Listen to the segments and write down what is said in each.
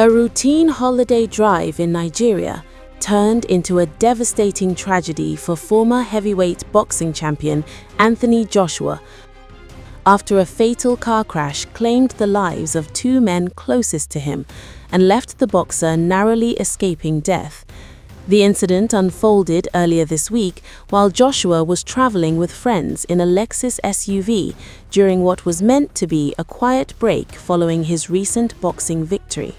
A routine holiday drive in Nigeria turned into a devastating tragedy for former heavyweight boxing champion Anthony Joshua after a fatal car crash claimed the lives of two men closest to him and left the boxer narrowly escaping death. The incident unfolded earlier this week while Joshua was traveling with friends in a Lexus SUV during what was meant to be a quiet break following his recent boxing victory.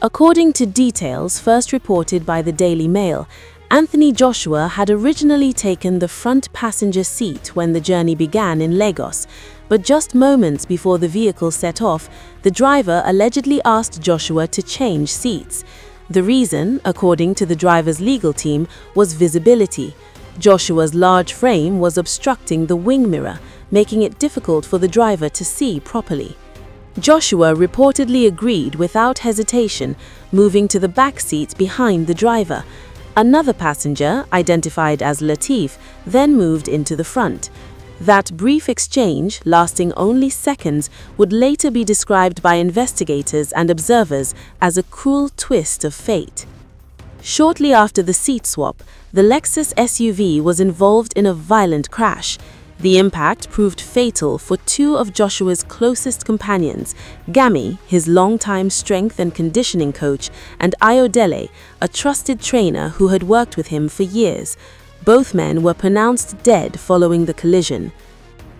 According to details first reported by the Daily Mail, Anthony Joshua had originally taken the front passenger seat when the journey began in Lagos, but just moments before the vehicle set off, the driver allegedly asked Joshua to change seats. The reason, according to the driver's legal team, was visibility. Joshua's large frame was obstructing the wing mirror, making it difficult for the driver to see properly. Joshua reportedly agreed without hesitation, moving to the back seat behind the driver. Another passenger, identified as Latif, then moved into the front. That brief exchange, lasting only seconds, would later be described by investigators and observers as a cruel twist of fate. Shortly after the seat swap, the Lexus SUV was involved in a violent crash. The impact proved fatal for two of Joshua's closest companions, Gami, his longtime strength and conditioning coach, and Ayodele, a trusted trainer who had worked with him for years. Both men were pronounced dead following the collision.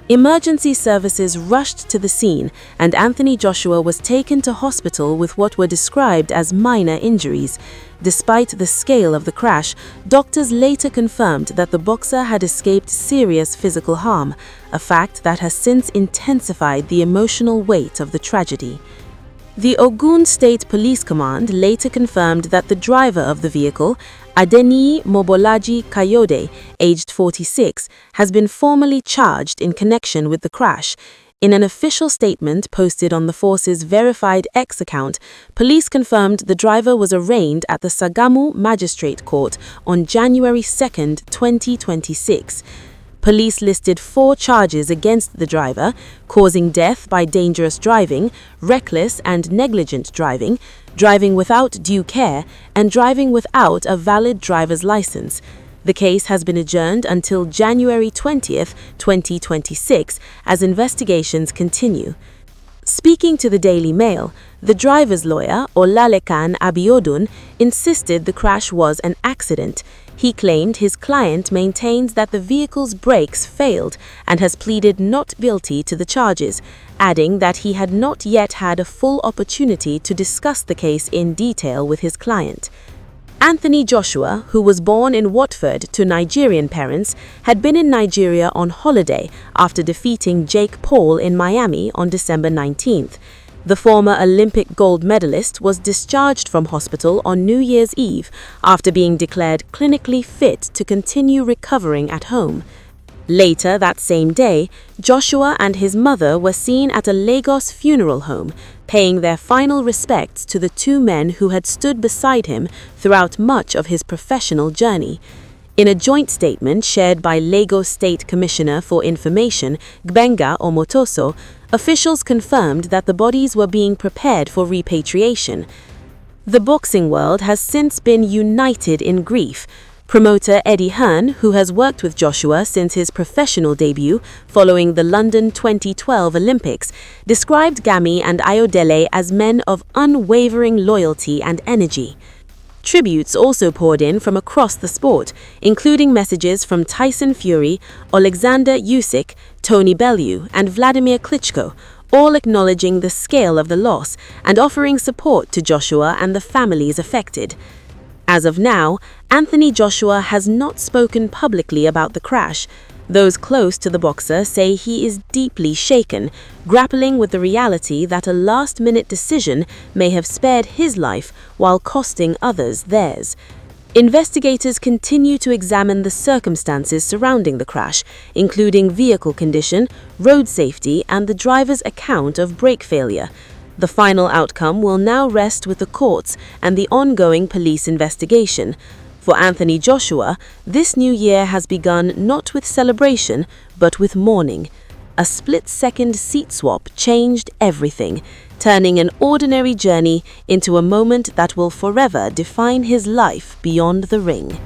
Emergency services rushed to the scene, and Anthony Joshua was taken to hospital with what were described as minor injuries. Despite the scale of the crash, doctors later confirmed that the boxer had escaped serious physical harm, a fact that has since intensified the emotional weight of the tragedy. The Ogun State Police Command later confirmed that the driver of the vehicle, Adeniyi Mobolaji Kayode, aged 46, has been formally charged in connection with the crash. In an official statement posted on the force's verified X account, police confirmed the driver was arraigned at the Sagamu Magistrate Court on January 2, 2026. Police listed 4 charges against the driver: causing death by dangerous driving, reckless and negligent driving, driving without due care, and driving without a valid driver's license. The case has been adjourned until January 20, 2026, as investigations continue. Speaking to the Daily Mail, the driver's lawyer, Olalekan Abiodun, insisted the crash was an accident. He claimed his client maintains that the vehicle's brakes failed and has pleaded not guilty to the charges, adding that he had not yet had a full opportunity to discuss the case in detail with his client. Anthony Joshua, who was born in Watford to Nigerian parents, had been in Nigeria on holiday after defeating Jake Paul in Miami on December 19th. The former Olympic gold medalist was discharged from hospital on New Year's Eve after being declared clinically fit to continue recovering at home. Later that same day, Joshua and his mother were seen at a Lagos funeral home, paying their final respects to the two men who had stood beside him throughout much of his professional journey. In a joint statement shared by Lagos State Commissioner for Information, Gbenga Omotoso, officials confirmed that the bodies were being prepared for repatriation. The boxing world has since been united in grief. Promoter Eddie Hearn, who has worked with Joshua since his professional debut following the London 2012 Olympics, described Gami and Ayodele as men of unwavering loyalty and energy. Tributes also poured in from across the sport, including messages from Tyson Fury, Alexander Usyk, Tony Bellew, and Vladimir Klitschko, all acknowledging the scale of the loss and offering support to Joshua and the families affected. As of now, Anthony Joshua has not spoken publicly about the crash. Those close to the boxer say he is deeply shaken, grappling with the reality that a last-minute decision may have spared his life while costing others theirs. Investigators continue to examine the circumstances surrounding the crash, including vehicle condition, road safety, and the driver's account of brake failure. The final outcome will now rest with the courts and the ongoing police investigation. For Anthony Joshua, this new year has begun not with celebration, but with mourning. A split-second seat swap changed everything. turning an ordinary journey into a moment that will forever define his life beyond the ring.